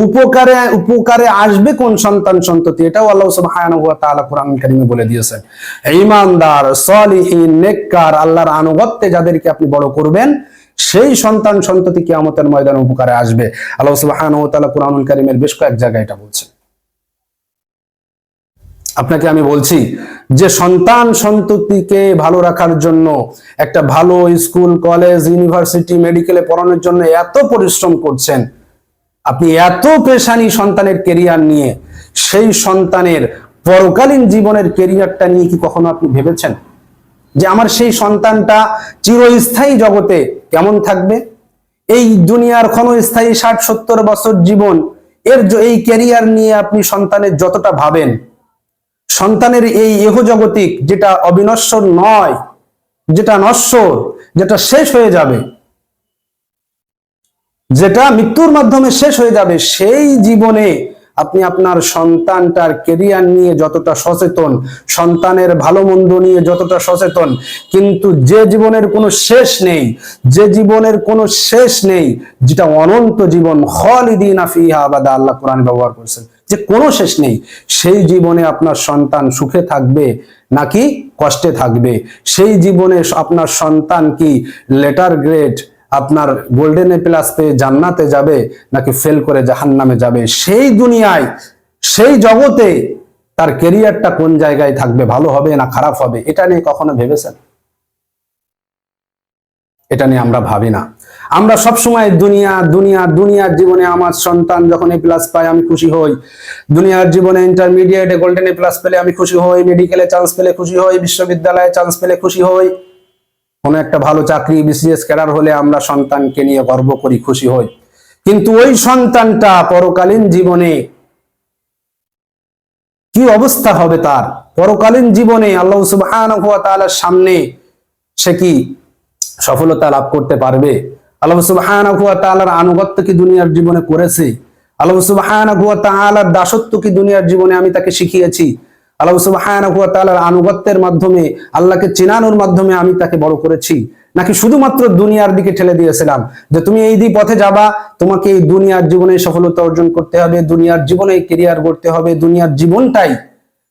উপকারে উপকারে আসবে কোন সন্তান সন্ততি, এটাও আল্লাহ সুবহানাহু ওয়া তাআলা কোরআন কারীমে বলে দিয়েছেন। ঈমানদার, সলিহিন, নেককার, আল্লাহর আনুগত্যে যাদেরকে আপনি বড় করবেন, সেই সন্তান সন্ততি কিয়ামতের ময়দানে উপকারে আসবে। আল্লাহ সুবহানাহু ওয়া তাআলা কোরআনুল কারীমের বেশ কয়েক জায়গায় এটা বলছেন। আপনাকে আমি বলছি যে সন্তান সন্ততিকে ভালো রাখার জন্য, একটা ভালো স্কুল, কলেজ, ইউনিভার্সিটি, মেডিকেলে পড়ানোর জন্য এত পরিশ্রম করছেন, আপনি এত পেশানি সন্তানের কেরিয়ার নিয়ে, সেই সন্তানের পরকালীন জীবনের কেরিয়ারটা নিয়ে কি কখনো আপনি ভেবেছেন যে আমার সেই সন্তানটা চিরস্থায়ী জগতে কেমন থাকবে? এই দুনিয়ার ক্ষণস্থায়ী 60-70 বছর জীবন, এই ক্যারিয়ার নিয়ে আপনি সন্তানের যতটা ভাবেন, সন্তানের এই ইহজগতিক যেটা অবিনশ্বর নয়, যেটা নশ্বর, যেটা শেষ হয়ে যাবে, যেটা মৃত্যুর মাধ্যমে শেষ হয়ে যাবে, সেই জীবনে আপনি আপনার সন্তানটার কেরিয়ার নিয়ে যতটা সচেতন, সন্তানের ভালো মন্দ নিয়ে যতটা সচেতন, কিন্তু যে জীবনের কোনো শেষ নেই, যে জীবনের কোনো শেষ নেই, যেটা অনন্ত জীবন, খালিদিনা ফিহা আবাদা, আল্লাহ কোরআন ব্যবহার করেছেন যে কোনো শেষ নেই, সেই জীবনে আপনার সন্তান সুখে থাকবে নাকি কষ্টে থাকবে? সেই জীবনে আপনার সন্তান কি লেটার গ্রেড, আপনার গোল্ডেন এ প্লাস পেয়ে জান্নাতে যাবে নাকি ফেল করে জাহান্নামে যাবে? সেই দুনিয়ায়, সেই জগতে তার ক্যারিয়ারটা কোন জায়গায় থাকবে, ভালো হবে না খারাপ হবে, এটা নিয়ে কখনো ভেবেছেন? এটা নিয়ে আমরা ভাবি না। আমরা সবসময় দুনিয়া দুনিয়া দুনিয়ার জীবনে আমার সন্তান যখন এ প্লাস পায় আমি খুশি হই, দুনিয়ার জীবনে ইন্টারমিডিয়েটে গোল্ডেন এ প্লাস পেলে আমি খুশি হই, মেডিকেলে চান্স পেলে খুশি হই, বিশ্ববিদ্যালয়ে চান্স পেলে খুশি হই, কোনো একটা ভালো চাকরি, বিসিএস ক্যাডার হলে আমরা সন্তানকে নিয়ে গর্ব করি, খুশি হই। কিন্তু ওই সন্তানটা পরকালীন জীবনে কি অবস্থা হবে? তার পরকালীন জীবনে আল্লাহ সুবহানাহু ওয়া তাআলার সামনে সে কি সফলতা লাভ করতে পারবে? আল্লাহ সুবহানাহু ওয়া তাআলার আনুগত্য কি দুনিয়ার জীবনে করেছে? আল্লাহ সুবহানাহু ওয়া তাআলার দাসত্ব কি দুনিয়ার জীবনে আমি তাকে শিখিয়েছি? আল্লাহ সুবহানাহু ওয়া তাআলার আনুগত্যের মাধ্যমে, আল্লাহকে চিনানোর মাধ্যমে আমি তাকে বড় করেছি, নাকি শুধুমাত্র দুনিয়ার দিকে ঠেলে দিয়েছিলাম যে তুমি এই পথে যাবা, তোমাকে এই দুনিয়ার জীবনে সফলতা অর্জন করতে হবে, দুনিয়ার জীবনে ক্যারিয়ার গড়তে হবে, দুনিয়ার জীবনটাই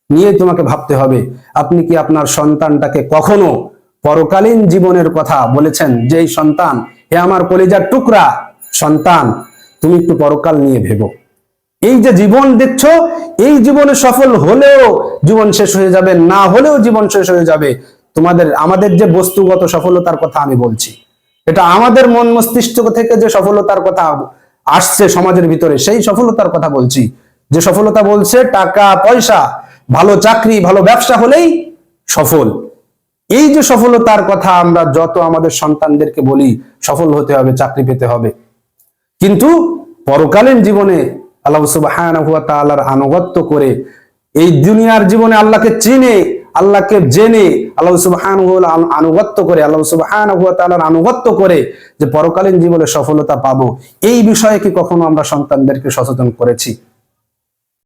নিয়ে তোমাকে ভাবতে হবে? আপনি কি আপনার সন্তানটাকে কখনো পরকালীন জীবনের কথা বলেছেন যে এই সন্তান, হে আমার কলিজার টুকরা সন্তান, তুমি একটু পরকাল নিয়ে ভেবো। এই যে জীবন দেখছো, এই জীবনে সফল হলেও জীবন শেষ হয়ে যাবে, না হলেও জীবন শেষ হয়ে যাবে। আমাদের যে বস্তুগত সফলতার কথা আমি বলছি, এটা আমাদের মন মস্তিষ্ক থেকে যে সফলতার কথা আসছে সমাজের ভিতরে, সেই সফলতার কথা বলছি। যে সফলতা বলছে টাকা পয়সা, ভালো চাকরি, ভালো ব্যবসা হলেই সফল। এই যে সফলতার কথা আমরা যত আমাদের সন্তানদেরকে বলি, সফল হতে হবে, চাকরি পেতে হবে, কিন্তু পরকালীন জীবনে আল্লাহ সুবহানাহু ওয়া তাআলার আনুগত্য করে, এই দুনিয়ার জীবনে আল্লাহকে চিনে, আল্লাহকে জেনে, আল্লাহ সুবহানাহু ওয়া তাআলার আনুগত্য করে, আল্লাহ সুবহানাহু ওয়া তাআলার আনুগত্য করে যে পরকালীন জীবনে সফলতা পাবো, এই বিষয়ে কি কখনো আমরা সন্তানদেরকে সচেতন করেছি?